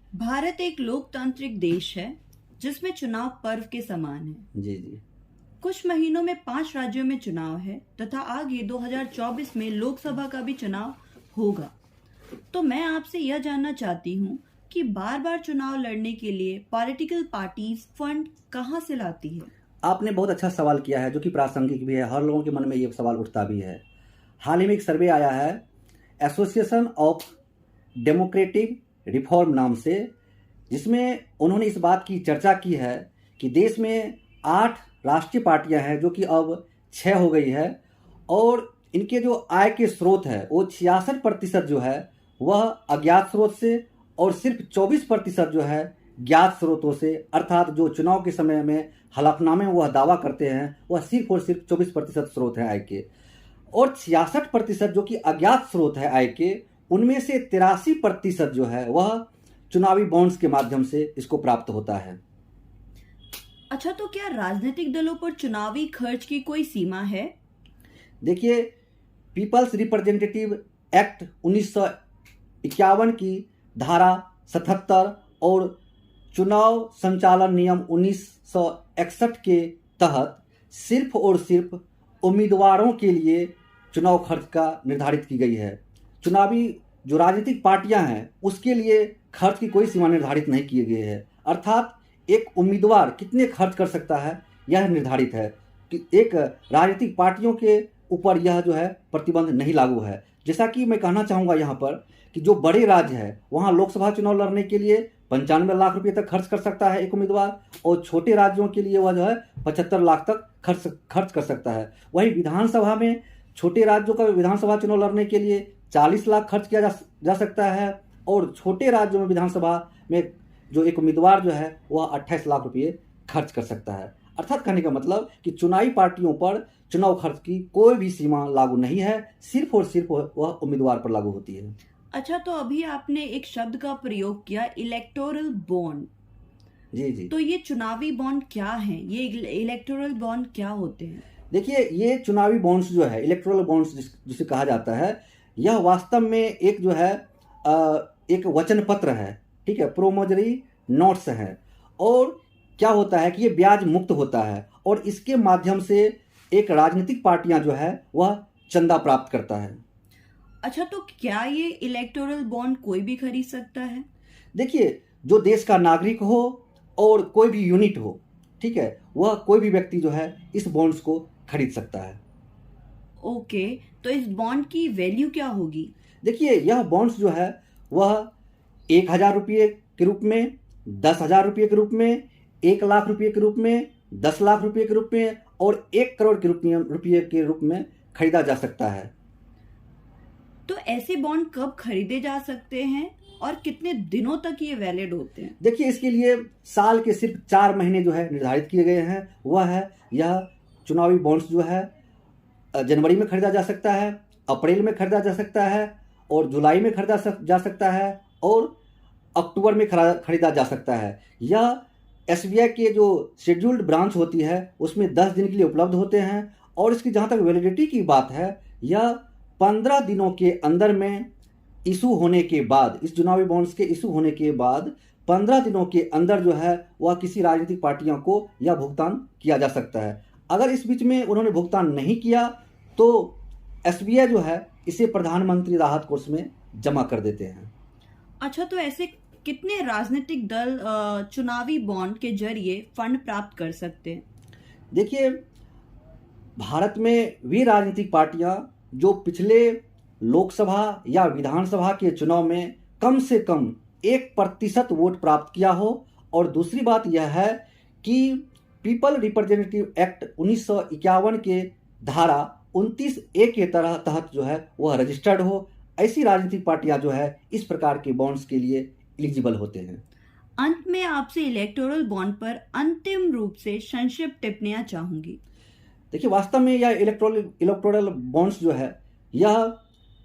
भारत एक लोकतांत्रिक देश है जिसमें चुनाव पर्व के समान है। जी जी। कुछ महीनों में 5 राज्यों में चुनाव है तथा आगे 2024 में लोकसभा का भी चुनाव होगा। तो मैं आपसे यह जानना चाहती हूँ कि बार बार चुनाव लड़ने के लिए पॉलिटिकल पार्टीज फंड कहाँ से लाती है। आपने बहुत अच्छा सवाल किया है, जो कि प्रासंगिक भी है। हर लोगों के मन में ये सवाल उठता भी है। हाल ही में एक सर्वे आया है एसोसिएशन ऑफ डेमोक्रेटिक रिफॉर्म नाम से, जिसमें उन्होंने इस बात की चर्चा की है कि देश में 8 राष्ट्रीय पार्टियां हैं, जो कि अब 6 हो गई है, और इनके जो आय के स्रोत है वो 66% जो है वह अज्ञात स्रोत से, और सिर्फ 24% जो है ज्ञात स्रोतों से। अर्थात जो चुनाव के समय में हलफनामे में वह दावा करते हैं वह सिर्फ और सिर्फ 24% स्रोत है आय के, और 66% जो कि अज्ञात स्रोत है आय के, उनमें से 83% जो है वह चुनावी बॉन्ड्स के माध्यम से इसको प्राप्त होता है। अच्छा, तो क्या राजनीतिक दलों पर चुनावी खर्च की कोई सीमा है? देखिए, पीपल्स रिप्रेजेंटेटिव एक्ट 1951 की धारा 77 और चुनाव संचालन नियम 1961 के तहत सिर्फ और सिर्फ उम्मीदवारों के लिए चुनाव खर्च का निर्धारित की गई है। चुनावी जो राजनीतिक पार्टियां हैं उसके लिए खर्च की कोई सीमा निर्धारित नहीं की गई है। अर्थात एक उम्मीदवार कितने खर्च कर सकता है यह निर्धारित है, कि एक राजनीतिक पार्टियों के ऊपर यह जो है प्रतिबंध नहीं लागू है। जैसा कि मैं कहना चाहूँगा यहाँ पर कि जो बड़े राज्य है वहाँ लोकसभा चुनाव लड़ने के लिए 95 लाख रुपये तक खर्च कर सकता है एक उम्मीदवार, और छोटे राज्यों के लिए वह जो है 75 लाख तक खर्च कर सकता है। वहीं विधानसभा में छोटे राज्यों का विधानसभा चुनाव लड़ने के लिए 40 लाख खर्च किया जा सकता है, और छोटे राज्यों में विधानसभा में जो एक उम्मीदवार जो है वह 28 लाख रुपये खर्च कर सकता है। अर्थात कहने का मतलब कि चुनावी पार्टियों पर चुनाव खर्च की कोई भी सीमा लागू नहीं है, सिर्फ और सिर्फ वह उम्मीदवार पर लागू होती है। अच्छा, तो अभी आपने एक शब्द का प्रयोग किया, इलेक्टोरल बॉन्ड। जी जी। तो ये चुनावी बॉन्ड क्या है? ये इलेक्टोरल बॉन्ड क्या होते हैं? देखिए, ये चुनावी बॉन्ड्स जो है, इलेक्टोरल बॉन्ड्स जिसे कहा जाता है, यह वास्तव में एक जो है एक वचन पत्र है, ठीक है, प्रोमोजरी नोट्स है। और क्या होता है कि ये ब्याज मुक्त होता है, और इसके माध्यम से एक राजनीतिक पार्टियां जो है वह चंदा प्राप्त करता है। अच्छा, तो क्या ये इलेक्टोरल बॉन्ड कोई भी खरीद सकता है? देखिए, जो देश का नागरिक हो और कोई भी यूनिट हो, ठीक है, वह कोई भी व्यक्ति जो है इस बॉन्ड्स को खरीद सकता है। ओके, तो इस बॉन्ड की वैल्यू क्या होगी? देखिए, यह बॉन्ड्स जो है वह 1,000 रुपये के रूप में, 10,000 रुपये के रूप में, 1,00,000 रुपये के रूप में, 10 लाख रुपये के रूप में, और 1 करोड़ के रुपये के रूप में खरीदा जा सकता है। तो ऐसे बॉन्ड कब खरीदे जा सकते हैं और कितने दिनों तक ये वैलिड होते हैं? देखिए, इसके लिए साल के सिर्फ 4 महीने जो है निर्धारित किए गए हैं। वह है, यह चुनावी बॉन्ड्स जो है जनवरी में खरीदा जा सकता है, अप्रैल में खरीदा जा सकता है, और जुलाई में खरीदा जा सकता है, और अक्टूबर में खरीदा जा सकता है। यह एसबीआई के जो शेड्यूल्ड ब्रांच होती है उसमें 10 दिन के लिए उपलब्ध होते हैं, और इसकी जहाँ तक वैलिडिटी की बात है, यह 15 दिनों के अंदर में इशू होने के बाद, इस चुनावी बॉन्ड्स के इशू होने के बाद 15 दिनों के अंदर जो है वह किसी राजनीतिक पार्टियों को यह भुगतान किया जा सकता है। अगर इस बीच में उन्होंने भुगतान नहीं किया तो एसबीआई जो है इसे प्रधानमंत्री राहत कोष में जमा कर देते हैं। अच्छा, तो ऐसे कितने राजनीतिक दल चुनावी बॉन्ड के जरिए फंड प्राप्त कर सकते हैं? देखिए, भारत में वे राजनीतिक पार्टियां जो पिछले लोकसभा या विधानसभा के चुनाव में कम से कम 1% वोट प्राप्त किया हो, और दूसरी बात यह है कि पीपल रिप्रेजेंटेटिव एक्ट 1951 के धारा 29A के तहत जो है वह रजिस्टर्ड हो। ऐसी राजनीतिक पार्टियां जो है इस प्रकार के बॉन्ड्स के लिए एलिजिबल होते हैं। अंत में आपसे इलेक्टोरल बॉन्ड पर अंतिम रूप से संक्षिप्त टिप्पणियां चाहूंगी। देखिए, वास्तव में यह इलेक्टोरल बॉन्ड्स जो है यह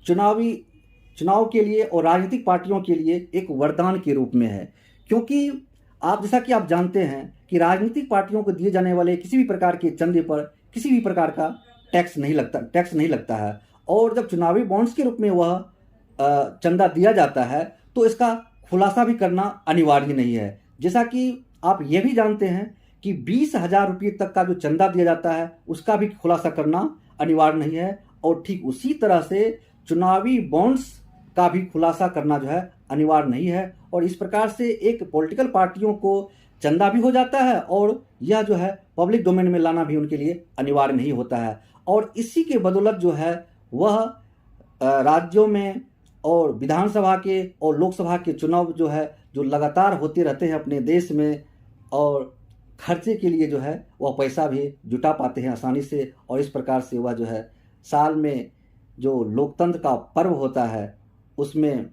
चुनाव के लिए और राजनीतिक पार्टियों के लिए एक वरदान के रूप में है, क्योंकि जैसा कि आप जानते हैं कि राजनीतिक पार्टियों को दिए जाने वाले किसी भी प्रकार के चंदे पर किसी भी प्रकार का टैक्स नहीं लगता है, और जब चुनावी बॉन्ड्स के रूप में वह चंदा दिया जाता है तो इसका खुलासा भी करना अनिवार्य नहीं है। जैसा कि आप ये भी जानते हैं कि 20,000 रुपये तक का जो चंदा दिया जाता है उसका भी खुलासा करना अनिवार्य नहीं है, और ठीक उसी तरह से चुनावी बॉन्ड्स का भी खुलासा करना जो है अनिवार्य नहीं है। और इस प्रकार से एक पॉलिटिकल पार्टियों को चंदा भी हो जाता है और यह जो है पब्लिक डोमेन में लाना भी उनके लिए अनिवार्य नहीं होता है। और इसी के बदौलत जो है वह राज्यों में और विधानसभा के और लोकसभा के चुनाव जो है जो लगातार होते रहते हैं अपने देश में, और खर्चे के लिए जो है वह पैसा भी जुटा पाते हैं आसानी से। और इस प्रकार से वह जो है साल में जो लोकतंत्र का पर्व होता है उसमें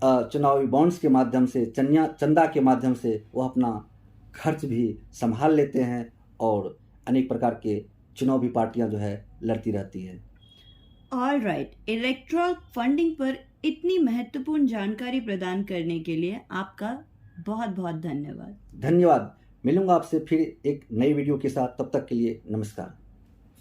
चुनावी बॉन्ड्स के माध्यम से, चंदा के माध्यम से वह अपना खर्च भी संभाल लेते हैं और अनेक प्रकार के चुनावी पार्टियां जो है लड़ती रहती है। ऑल राइट, इलेक्टोरल फंडिंग पर इतनी महत्वपूर्ण जानकारी प्रदान करने के लिए आपका बहुत बहुत धन्यवाद। धन्यवाद। मिलूंगा आपसे फिर एक नई वीडियो के साथ, तब तक के लिए नमस्कार।